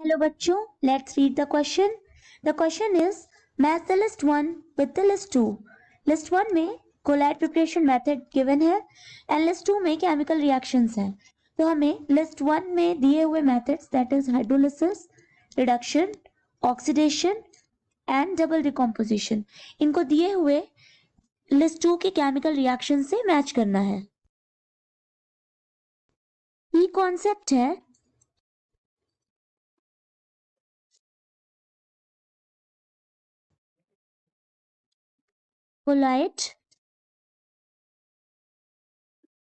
Hello बच्चों, let's read the question. The question is match the list 1 with the list 2. List 1 में collide preparation method given है and list 2 में chemical reactions हैं. तो हमें list 1 में दिए हुए methods that is hydrolysis, reduction, oxidation and double decomposition, इनको दिए हुए लिस्ट 2 के केमिकल रिएक्शन से मैच करना है. की कॉन्सेप्ट है कोलाइड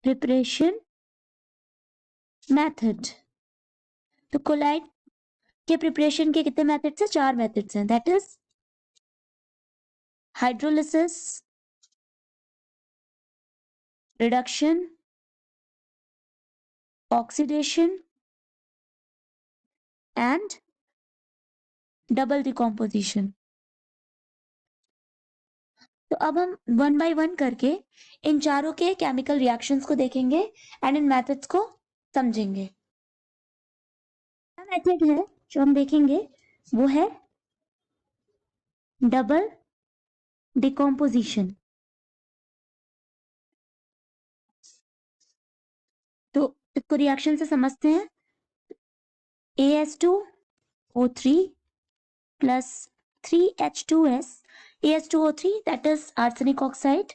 प्रिपरेशन मेथड. तो कोलाइड के प्रिपरेशन के कितने मेथड्स हैं? 4 मेथड्स हैं. That is hydrolysis, reduction, oxidation and double decomposition. तो अब हम वन बाय वन करके इन चारों के केमिकल रिएक्शंस को देखेंगे एंड इन मेथड्स को समझेंगे. मेथड है जो हम देखेंगे वो है डबल डिकम्पोजिशन. तो इसको रिएक्शन से समझते हैं. AS2O3 plus 3H2S, AS2O3 that is arsenic oxide.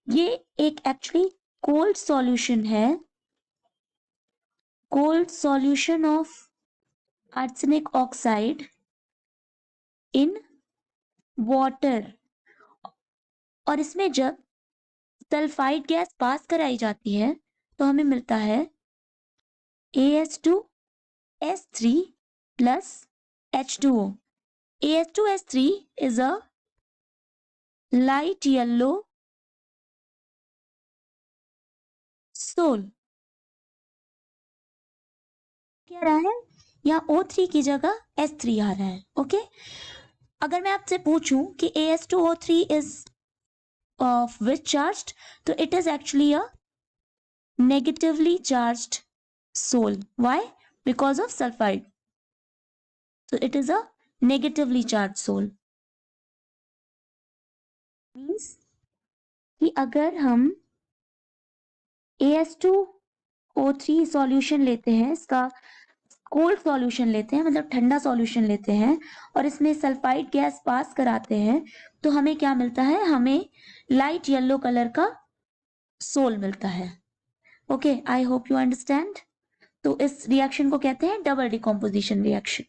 ये एक एक्चुअली कोल्ड सॉल्यूशन है, cold solution of arsenic oxide in water. और इसमें जब सल्फाइड गैस पास कराई जाती है तो हमें मिलता है AS2S3 plus H2O. AS2S3 is a light yellow sol. क्या रहा है? यहाँ O3 की जगह S3 आ रहा है. ओके, अगर मैं आपसे पूछूं कि AS2O3 is of which charged, तो it is actually a negatively charged soul. Why? Because of sulfide. So it is a negatively charged soul. Means कि अगर हम AS2O3 सॉल्यूशन लेते हैं, इसका कोल्ड सॉल्यूशन लेते हैं, मतलब ठंडा सॉल्यूशन लेते हैं और इसमें सल्फाइड गैस पास कराते हैं तो हमें क्या मिलता है? हमें लाइट येलो कलर का सोल मिलता है. Okay, I hope you understand. तो इस रिएक्शन को कहते हैं double decomposition reaction.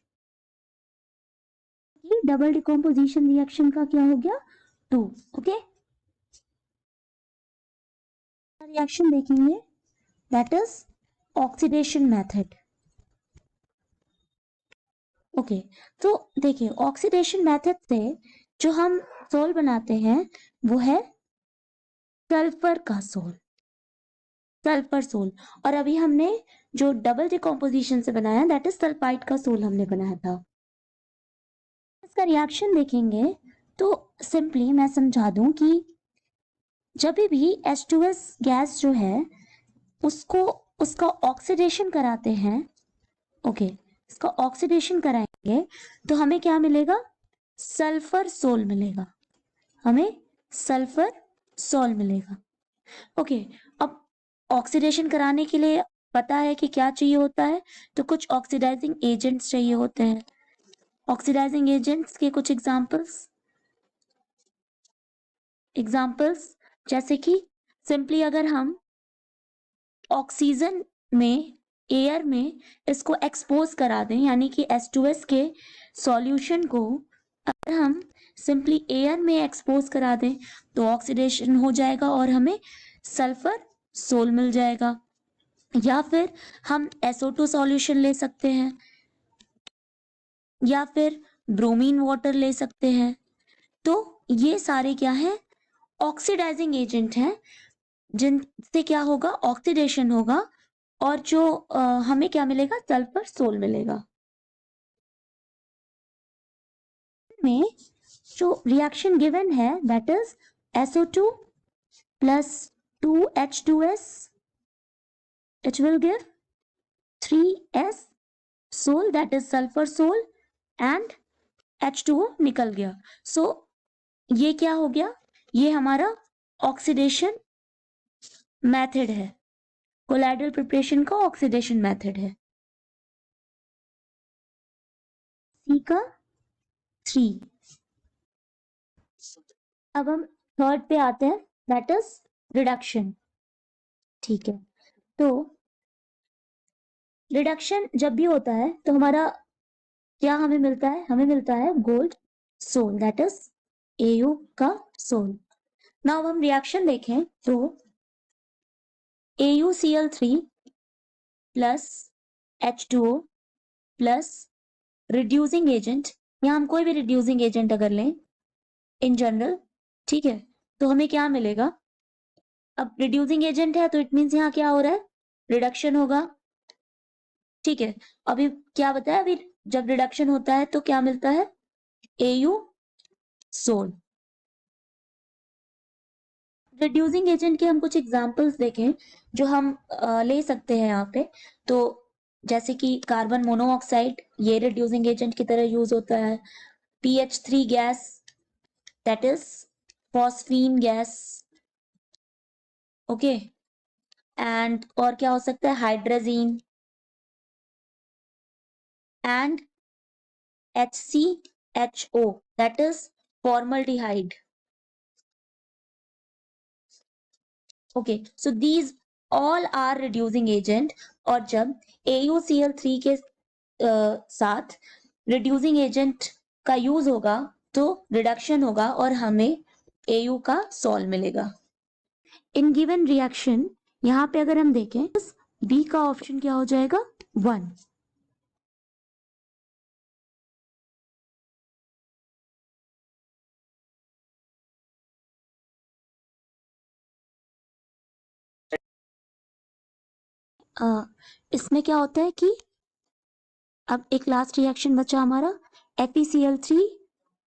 Double decomposition reaction का क्या हो गया? 2. ओके, रिएक्शन देखेंगे that is oxidation method. Okay, तो देखिए ऑक्सीडेशन मेथड से जो हम सोल बनाते हैं वो है सल्फर का सोल, सल्फर सोल. और अभी हमने जो डबल डिकम्पोजिशन से बनाया दैट इज सल्फाइड का सोल हमने बनाया था. इसका रिएक्शन देखेंगे तो सिंपली मैं समझा दूं कि जब भी H2S गैस जो है उसको उसका ऑक्सीडेशन कराते हैं, ओके, इसका ऑक्सीडेशन कराएंगे तो हमें क्या मिलेगा? सल्फर सोल मिलेगा. हमें सल्फर सोल मिलेगा. ओके, अब ऑक्सीडेशन कराने के लिए पता है कि क्या चाहिए होता है? तो कुछ ऑक्सीडाइजिंग एजेंट्स चाहिए होते हैं. ऑक्सीडाइजिंग एजेंट्स के कुछ एग्जाम्पल्स जैसे कि सिंपली अगर हम ऑक्सीजन में, एयर में इसको एक्सपोज करा दें, यानी कि H2S के सॉल्यूशन को अगर हम सिंपली एयर में एक्सपोज करा दें तो ऑक्सीडेशन हो जाएगा और हमें सल्फर सोल मिल जाएगा. या फिर हम SO2 सॉल्यूशन ले सकते हैं या फिर ब्रोमीन वाटर ले सकते हैं. तो ये सारे क्या हैं? ऑक्सीडाइजिंग एजेंट हैं जिनसे क्या होगा? ऑक्सीडेशन होगा और जो हमें क्या मिलेगा? सल्फर सोल मिलेगा. में जो रिएक्शन गिवन है that is SO2 plus 2H2S, it will give 3S sol that is sulphur sol and H2O निकल गया. सो ये क्या हो गया, ये हमारा ऑक्सीडेशन मेथड है, कोलाइडल प्रिपरेशन का ऑक्सीडेशन मेथड है. सी का 3. अब हम थर्ड पे आते हैं, दैट इज रिडक्शन. ठीक है, तो रिडक्शन जब भी होता है तो हमारा क्या हमें मिलता है, हमें मिलता है gold sol that is Au का सोल. नाउ हम रिएक्शन देखें तो AuCl3 plus H2O plus reducing agent, यहाँ हम कोई भी रिड्यूसिंग एजेंट अगर लें इन जनरल, ठीक है, तो हमें क्या मिलेगा. अब रिड्यूसिंग एजेंट है तो इट मीन्स यहाँ क्या हो रहा है, रिडक्शन होगा. ठीक है, अभी क्या बताया, अभी जब रिडक्शन होता है तो क्या मिलता है, Au सोल. रिड्यूसिंग एजेंट के हम कुछ एग्जांपल्स देखें जो हम ले सकते हैं यहाँ पे. तो जैसे कि कार्बन मोनोऑक्साइड, ये रिड्यूसिंग एजेंट की तरह यूज होता है. PH3 gas that is phosphine gas. Okay, and और क्या हो सकता है, hydrogen and HCHO that is formaldehyde. Okay, so these all are reducing agent. और जब AuCl3 के साथ रिड्यूसिंग एजेंट का यूज होगा तो रिडक्शन होगा और हमें Au का सोल मिलेगा. इन गिवन रिएक्शन यहाँ पे अगर हम देखें, बी का ऑप्शन क्या हो जाएगा, 1. इसमें क्या होता है कि अब एक लास्ट रिएक्शन बचा हमारा, FeCl3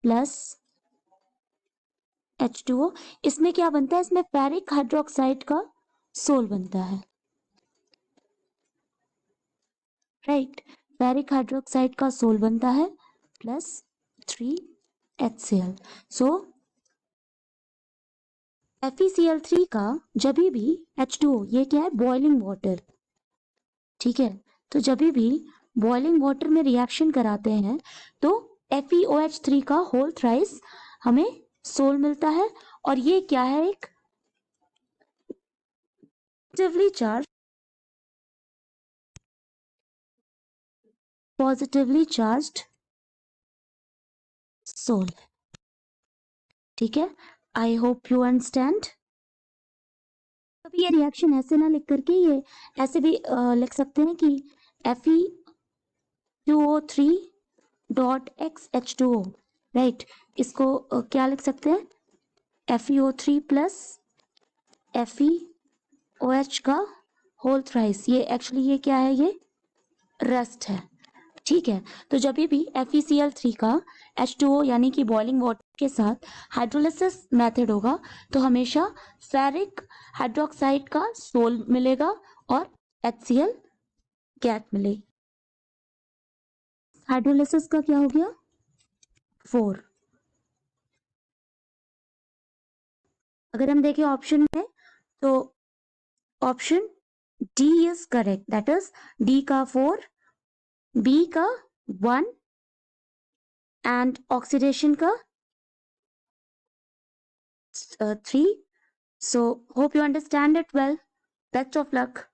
प्लस H2O. इसमें क्या बनता है, इसमें फेरिक हाइड्रोक्साइड का सोल बनता है. राइट, फेरिक हाइड्रोक्साइड का सोल बनता है प्लस 3HCl. सो FeCl3 का जब भी H2O, ये क्या है, बॉइलिंग वाटर. ठीक है, तो जब भी बॉइलिंग वाटर में रिएक्शन कराते हैं तो FeOH3 का होल थ्राइस हमें सोल मिलता है. और ये क्या है, एक पॉजिटिवली चार्ज्ड सोल. ठीक है, आई होप यू अंडरस्टैंड. अभी ये रिएक्शन ऐसे ना लिख करके, ये ऐसे भी लिख सकते हैं कि Fe2O3 डॉट XH2O. राइट, इसको क्या लिख सकते हैं, FeO3 प्लस FeOH का होल थ्राइस. ये एक्चुअली ये क्या है, ये रस्ट है. ठीक है, तो जब भी FeCl3 का H2O यानी कि बॉइलिंग वाटर के साथ हाइड्रोलिसिस मेथड होगा तो हमेशा फेरिक हाइड्रोक्साइड का सोल मिलेगा और HCl गैस मिलेगी. हाइड्रोलिसिस का क्या हो गया, 4. अगर हम देखें ऑप्शन में तो option D is correct, that is D का 4, बी का 1 एंड ऑक्सीडेशन का 3. So hope you understand it well. Best of luck.